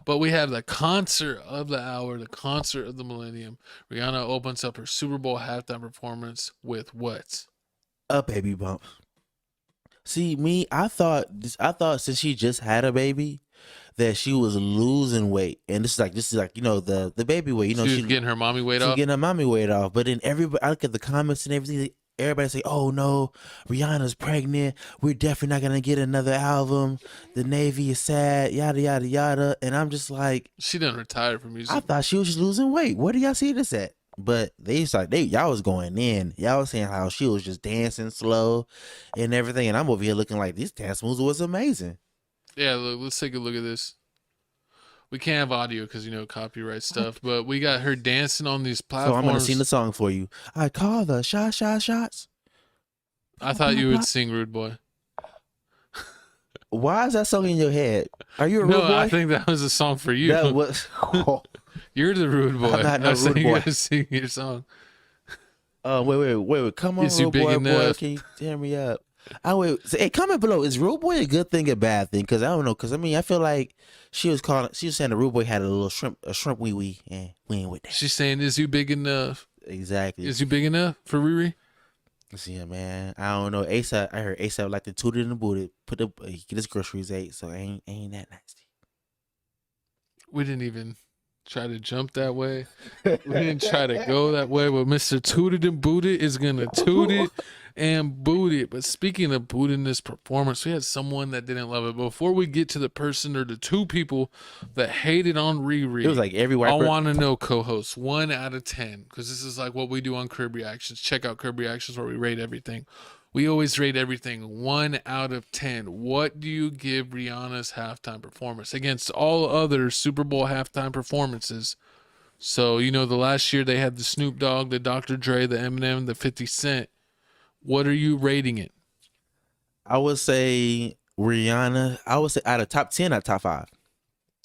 But we have the concert of the hour, the concert of the millennium. Rihanna opens up her Super Bowl halftime performance with what? A baby bump. See, me, I thought since she just had a baby that she was losing weight, and this is like the baby weight. She was getting her mommy weight She's off. getting her mommy weight off. But then everybody, I look at the comments and everything. Everybody say, "Oh no, Rihanna's pregnant. We're definitely not gonna get another album. The Navy is sad. Yada yada yada." And I'm just like, She done retired from I music. thought she was just losing weight. Where do y'all see this at? But y'all was going in. Y'all was saying how she was just dancing slow and everything. And I'm over here looking like these dance moves was amazing. Yeah, look, let's take a look at this. We can't have audio because copyright stuff, but we got her dancing on these So I'm gonna platforms. sing the song for you. I call the shots. I thought you would sing "Rude Boy." Why is that song in your head? Are you a No, rude boy? I think that was a song for you. That was. You're the rude boy. I'm not no I was saying rude you boy. gotta sing your song. Wait. Come on, Is you rude big boy, enough? can you tear me up? Hey, comment below. Is rude boy a good thing or bad thing? Because I don't know. Because I mean, I feel like she was saying the rude boy had a shrimp wee wee, and we ain't with that. She's saying, "Is you big enough? Exactly. Is you big enough for Riri?" See, man, I don't know. ASAP, I heard ASAP like to toot it and boot it, get his groceries ate, so ain't that nasty. We didn't even try to jump that way. We didn't try to go that way. But Mr. Tooted and Booted is gonna toot it and boot it. But speaking of booting this performance, we had someone that didn't love it. Before we get to the person or the two people that hated on Riri, It was like every white I person. want to know, co-host, 1 out of 10, because this is like what we do on Crib Reactions. Check out Crib Reactions where we rate everything. We always rate everything 1 out of 10. What do you give Rihanna's halftime performance against all other Super Bowl halftime performances? So, the last year they had the Snoop Dogg, the Dr. Dre, the Eminem, the 50 Cent. What are you rating it? I would say Rihanna. I would say out of top 10, not top 5.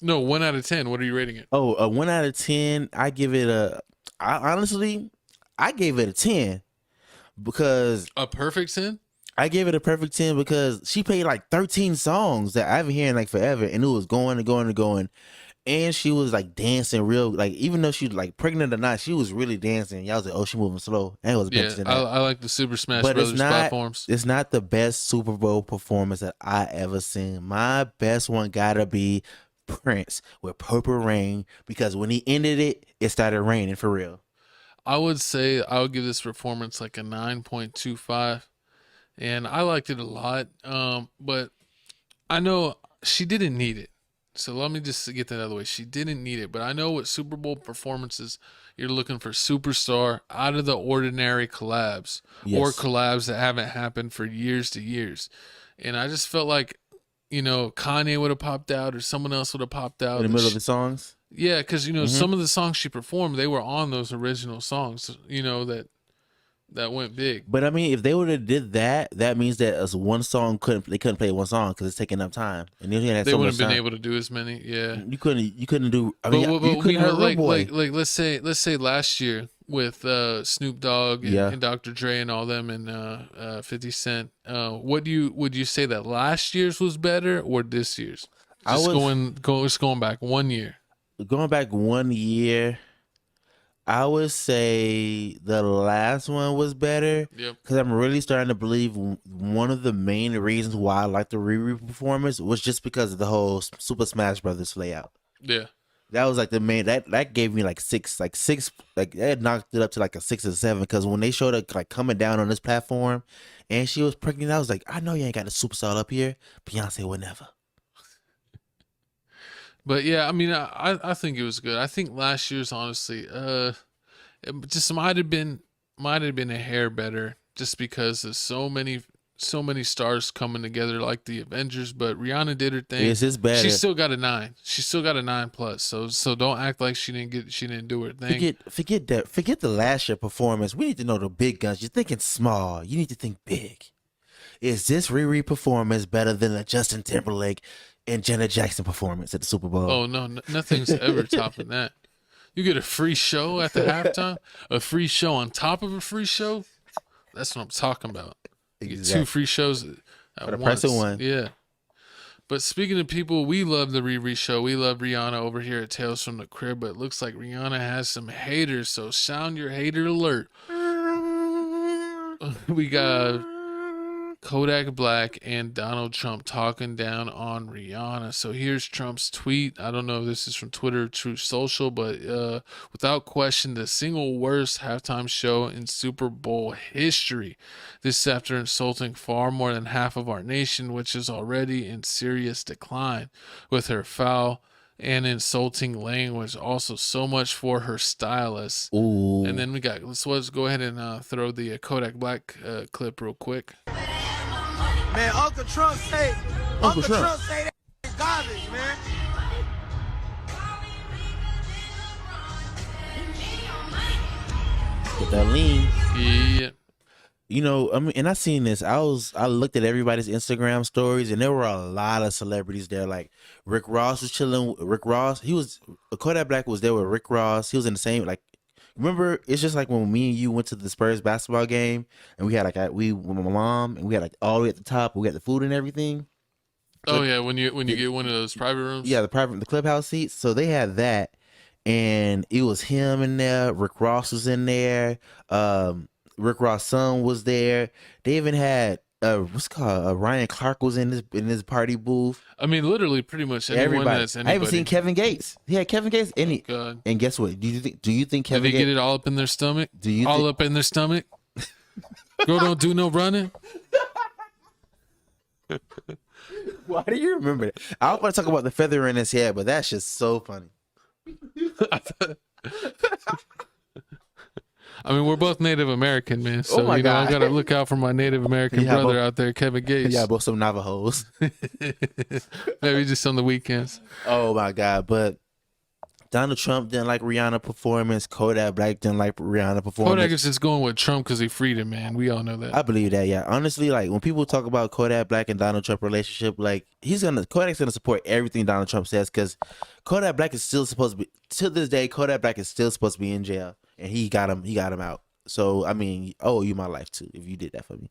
No, 1 out of 10. What are you rating it? Oh, a 1 out of 10. I give it I gave it a 10 because A perfect 10? I gave it a perfect 10 because she played like 13 songs that I've been hearing like forever, and it was going and going and going. And she was like dancing real, like even though she was like pregnant or not, she was really dancing. Y'all was like, oh, she moving slow. And it was better Yeah, than that. I like the Super Smash But Brothers platforms. it's not the best Super Bowl performance that I ever seen. My best one gotta be Prince with Purple Rain, because when he ended it, it started raining for real. I would say I would give this performance like a 9.25. And I liked it a lot. But I know she didn't need it. So let me just get that out of the way. She didn't need it. But I know with Super Bowl performances, you're looking for superstar, out of the ordinary collabs, or Yes. collabs that haven't happened for years to years. And I just felt like, Kanye would have popped out or someone else would have popped out. In the middle of the songs. Yeah, because, some of the songs she performed, they were on those original songs, that went big. But I mean, if they would have did that, that means that as one song they couldn't play one song because it's taking up time, and then you had They so wouldn't much have been time. able to do as many. Yeah. You couldn't do. I mean, But you couldn't hurt Lil Boy. like let's say last year with Snoop Dogg and Dr. Dre and all them and 50 Cent. Would you say that last year's was better or this year's? Just going back 1 year. Going back 1 year, I would say the last one was better. Yep. Because I'm really starting to believe one of the main reasons why I like the Riri performance was just because of the whole Super Smash Brothers layout. Yeah. That was like the main that gave me like six that knocked it up to like a 6 or 7, because when they showed her like coming down on this platform and she was pregnant, I was like, I know you ain't got a superstar up here. Beyonce would never. But yeah, I mean, I think it was good. I think last year's honestly, it just might have been a hair better, just because there's so many stars coming together like the Avengers. But Rihanna did her thing. Yes, it's better. She still got a 9. She still got a 9+. So don't act like she didn't do her thing. Forget the last year performance. We need to know the big guns. You're thinking small. You need to think big. Is this Riri performance better than a Justin Timberlake and Janet Jackson performance at the Super Bowl? Oh no, nothing's ever topping that. You get a free show at the halftime, a free show on top of a free show. That's what I'm talking about. You get 2 free shows at For the once. price of one. Yeah. But speaking of people, we love the Riri show. We love Rihanna over here at Tales from the Crib, but it looks like Rihanna has some haters, so sound your hater alert. We got Kodak Black and Donald Trump talking down on Rihanna. So here's Trump's tweet. I don't know if this is from Twitter or Truth Social, but without question, the single worst halftime show in Super Bowl history. This after insulting far more than half of our nation, which is already in serious decline, with her foul and insulting language. Also, so much for her stylist. Ooh. And then let's go ahead and throw the Kodak Black clip real quick. Man, Uncle Trump say that garbage, man. Get that lean. Yeah. You know, I mean, and I seen this. I looked at everybody's Instagram stories, and there were a lot of celebrities there. Like Rick Ross was chilling. Rick Ross, Kodak Black was there with Rick Ross. He was in the same, like, remember? It's just like when me and you went to the Spurs basketball game, and we had with my mom, and we had like all the way at the top. We got the food and everything. Oh yeah, when you get one of those private rooms. Yeah, the clubhouse seats. So they had that, and it was him in there. Rick Ross was in there. Rick Ross' son was there. They even had Ryan Clark was in this party booth. I mean, literally, pretty much anyone that's anybody. I haven't seen Kevin Gates. Yeah, Kevin Gates. God. And guess what? Do you think Kevin Did they Gates get it all up in their stomach? all up in their stomach? Girl, don't do no running. Why do you remember that? I don't want to talk about the feather in his hair, but that's just so funny. I mean, we're both Native American, man. So, God. I got to look out for my Native American brother out there, Kevin Gates. Yeah, both some Navajos. Maybe just on the weekends. Oh, my God. But Donald Trump didn't like Rihanna performance. Kodak Black didn't like Rihanna performance. Kodak is just going with Trump because he freed him, man. We all know that. I believe that, yeah. Honestly, like, when people talk about Kodak Black and Donald Trump relationship, like, Kodak's gonna support everything Donald Trump says, because Kodak Black is still supposed to be, to this day, Kodak Black is still supposed to be in jail. And he got him out. So, I mean, I owe you my life too if you did that for me.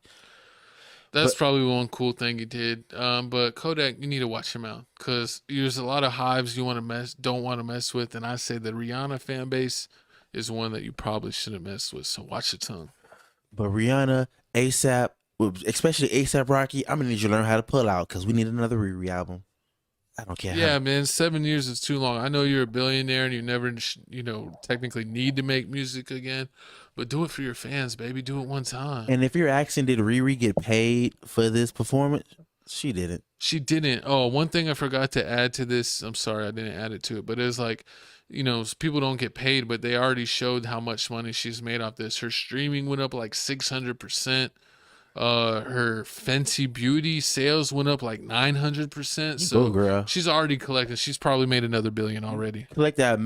That's probably one cool thing he did. But Kodak, you need to watch your mouth, because there's a lot of hives don't want to mess with. And I say the Rihanna fan base is one that you probably shouldn't mess with. So watch your tongue. But Rihanna, ASAP, especially ASAP Rocky, I'm gonna need you to learn how to pull out, because we need another Riri album. I don't care. Yeah, man, 7 years is too long. I know you're a billionaire and you never, technically need to make music again, but do it for your fans, baby. Do it one time. And if you're asking, did Riri get paid for this performance? She didn't. She didn't. Oh, one thing I forgot to add to this. I'm sorry, I didn't add it to it, but it was like, people don't get paid, but they already showed how much money she's made off this. Her streaming went up like 600%. Her Fenty Beauty sales went up like 900%. So girl, she's already collected. She's probably made another $1 billion already. Collect that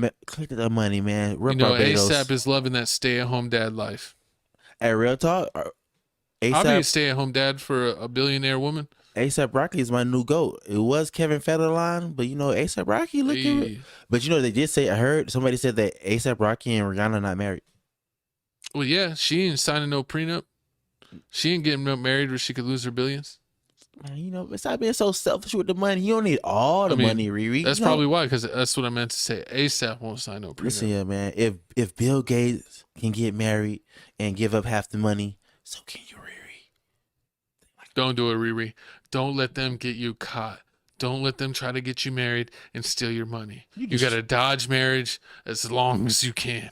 money, man. ASAP is loving that stay-at-home dad life. At real talk, ASAP, I'll be a stay-at-home dad for a billionaire woman. ASAP Rocky is my new GOAT. It was Kevin Federline, but ASAP Rocky looking. But they did say, I heard somebody said that ASAP Rocky and Rihanna not married. Well, yeah, she ain't signing no prenup. She ain't getting married where she could lose her billions. Man, stop being so selfish with the money. You don't need all the money, Riri. That's probably why, because that's what I meant to say. ASAP won't sign no prenup. Listen here, man. If Bill Gates can get married and give up half the money, so can you, Riri. Don't do it, Riri. Don't let them get you caught. Don't let them try to get you married and steal your money. You got to dodge marriage as long as you can.